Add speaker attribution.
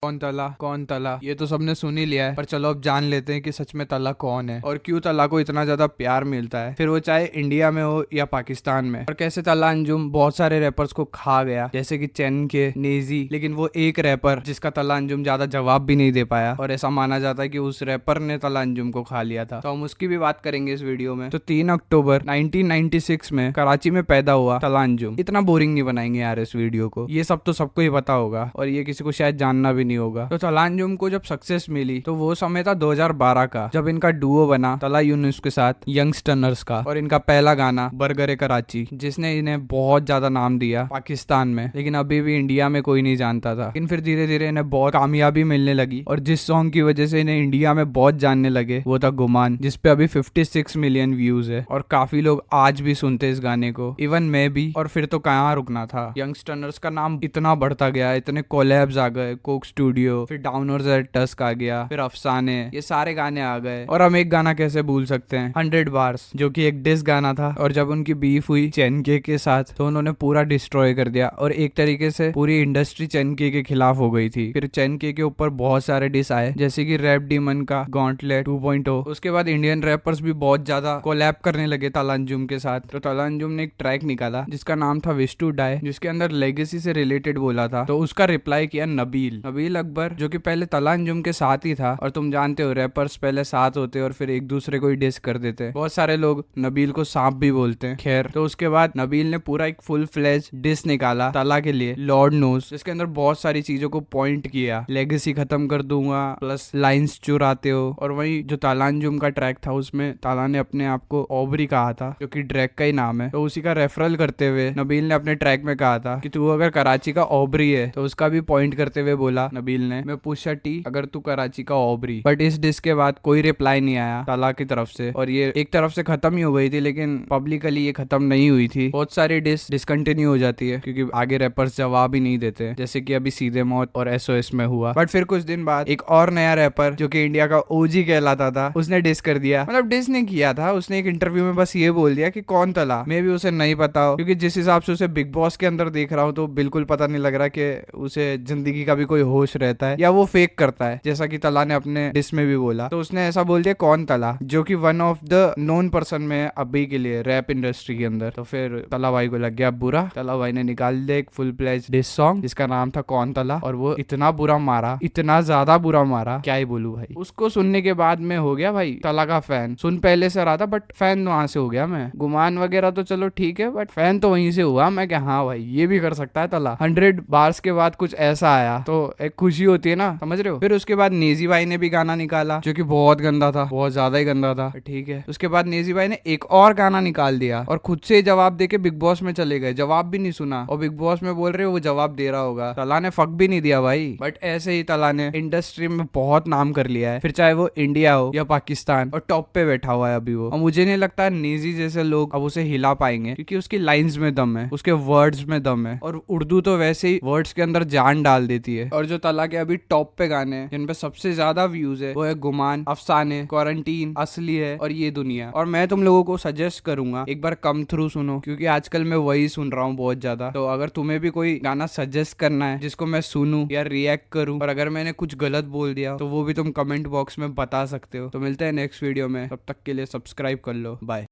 Speaker 1: कौन तला कौन तला, ये तो सबने सुन ही लिया है, पर चलो अब जान लेते हैं कि सच में तला कौन है और क्यों तला को इतना ज्यादा प्यार मिलता है, फिर वो चाहे इंडिया में हो या पाकिस्तान में। और कैसे तला अंजुम बहुत सारे रैपर्स को खा गया, जैसे कि चैन के, नेजी, लेकिन वो एक रैपर जिसका तला अंजुम ज्यादा जवाब भी नहीं दे पाया और ऐसा माना जाता है कि उस रैपर ने तला अंजुम को खा लिया था। तो हम उसकी भी बात करेंगे इस वीडियो में। तो 3 अक्टूबर 1996 में कराची में पैदा हुआ तला अंजुम। इतना बोरिंग नहीं बनाएंगे यार इस वीडियो को, ये सब तो सबको ही पता होगा और ये किसी को शायद जानना भी नहीं होगा। तो तला अंजुम को जब सक्सेस मिली तो वो समय था 2012 का, जब इनका डुओ बना तला यूनुस के साथ यंगस्टर्स का, और इनका पहला गाना बर्गर कराची, जिसने इन्हें बहुत ज्यादा नाम दिया पाकिस्तान में, लेकिन अभी भी इंडिया में कोई नहीं जानता था। लेकिन फिर धीरे धीरे इन्हें बहुत कामयाबी मिलने लगी और जिस सॉन्ग की वजह से इन्हें इंडिया में बहुत जानने लगे वो था गुमान, जिसपे अभी 56 मिलियन व्यूज है और काफी लोग आज भी सुनते हैं इस गाने को, इवन मैं भी। और फिर तो कहाँ रुकना था, यंगस्टर्स का नाम इतना बढ़ता गया, इतने कोलैब्स आ गए, कोक स्टूडियो, फिर डाउनवर्ड्स एट डस्क आ गया, फिर अफसाने, ये सारे गाने आ गए। और हम एक गाना कैसे भूल सकते हैं, 100 बार्स, जो कि एक डिस गाना था। और जब उनकी बीफ हुई चेनके के साथ तो उन्होंने पूरा डिस्ट्रॉय कर दिया और एक तरीके से पूरी इंडस्ट्री चेनके के खिलाफ हो गई थी। फिर चेनके के ऊपर बहुत सारे डिस आए, जैसे कि रैप डीमन का गॉन्टलेट 2.0। उसके बाद इंडियन रैपर्स भी बहुत ज्यादा कोलैब करने लगे तला अंजुम के साथ। तो तला अंजुम ने एक ट्रैक निकाला जिसका नाम था विश टू डाई, जिसके अंदर लेगेसी से रिलेटेड बोला था। तो उसका रिप्लाई किया नबील अकबर, जो कि पहले तला अंजुम के साथ ही था। और तुम जानते हो रैपर्स पहले साथ होते और फिर एक दूसरे को ही डिस कर देते। बहुत सारे लोग नबील को सांप भी बोलते हैं। खैर, तो उसके बाद नबील ने पूरा एक फुल फ्लेज डिस निकाला तला के लिए, लॉर्ड नोज, जिसके अंदर बहुत सारी चीजों को पॉइंट किया, लेगेसी खत्म कर दूंगा प्लस लाइंस चुराते हो। और वही जो तला अंजुम का ट्रैक था उसमें ताला ने अपने आप को ऑबरी कहा था, जो कि ड्रैग का ही नाम है। तो उसी का रेफरल करते हुए नबील ने अपने ट्रैक में कहा था कि तू अगर कराची का ऑबरी है, तो उसका भी पॉइंट करते हुए बोला नबील ने, मैं पुशा टी अगर तू कराची का ऑबरी। बट इस डिस के बाद कोई रिप्लाई नहीं आया तला की तरफ से और ये एक तरफ से खत्म ही हो गई थी, लेकिन पब्लिकली ये खत्म नहीं हुई थी। बहुत सारी डिस डिसकंटिन्यू हो जाती है क्योंकि आगे रैपर्स जवाब ही नहीं देते, जैसे कि अभी सीधे मौत और एसओएस में हुआ। बट फिर कुछ दिन बाद एक और नया रैपर जो कि इंडिया का ओजी कहलाता था, उसने डिस कर दिया। मतलब डिस नहीं किया था उसने, एक इंटरव्यू में बस ये बोल दिया कि कौन तला। मे भी उसे नहीं पता हो, क्योंकि जिस हिसाब से उसे बिग बॉस के अंदर देख रहा हूँ तो बिल्कुल पता नहीं लग रहा कि उसे जिंदगी का भी कोई होश रहता है या वो फेक करता है, जैसा कि तला ने अपने डिस में भी बोला। तो उसने ऐसा बोल दिया कौन तला, जो कि one of the known person में है अभी के लिए रैप इंडस्ट्री के अंदर। तो फिर तला भाई को लग गया बुरा। तला भाई ने निकाल दिया एक फुल प्लेज डिस सॉन्ग जिसका नाम था कौन तला, और वो इतना बुरा मारा, इतना ज्यादा बुरा मारा, क्या ही बोलूं भाई। उसको सुनने के बाद मैं हो गया भाई तला का फैन। सुन पहले से रहा था बट फैन वहां से हो गया मैं। गुमान वगैरह तो चलो ठीक है, बट फैन तो वहीं से हुआ मैं, क्या हाँ भाई ये भी कर सकता है तला। 100 बार्स के बाद कुछ ऐसा आया तो एक खुशी होती है ना, समझ रहे हो। फिर उसके बाद नेजी भाई ने भी गाना निकाला जो कि बहुत गंदा था, बहुत ज्यादा ही गंदा था, ठीक है। उसके बाद नेजी भाई ने एक और गाना निकाल दिया और खुद से जवाब देके बिग बॉस में चले गए, जवाब भी नहीं सुना। और बिग बॉस में बोल रहे हो वो जवाब दे रहा होगा, तला ने फक भी नहीं दिया भाई। बट ऐसे ही तला ने इंडस्ट्री में बहुत नाम कर लिया है, फिर चाहे वो इंडिया हो या पाकिस्तान, और टॉप पे बैठा हुआ है अभी वो। और मुझे नहीं लगता नेजी जैसे लोग अब उसे हिला पाएंगे, क्योंकि उसकी लाइंस में दम है, उसके वर्ड्स में दम है, और उर्दू तो वैसे ही वर्ड्स के अंदर जान डाल देती है। और जो तला के अभी टॉप पे गाने हैं जिन पे सबसे ज्यादा व्यूज है वो है गुमान, अफसाने, क्वारंटीन, असली है और ये दुनिया। और मैं तुम लोगों को सजेस्ट करूंगा एक बार कम थ्रू सुनो, क्योंकि आजकल मैं वही सुन रहा हूँ बहुत ज्यादा। तो अगर तुम्हें भी कोई गाना सजेस्ट करना है जिसको मैं सुनूं या रिएक्ट करूं, और अगर मैंने कुछ गलत बोल दिया तो वो भी तुम कमेंट बॉक्स में बता सकते हो। तो मिलते हैं नेक्स्ट वीडियो में, तब तक के लिए सब्सक्राइब कर लो, बाय।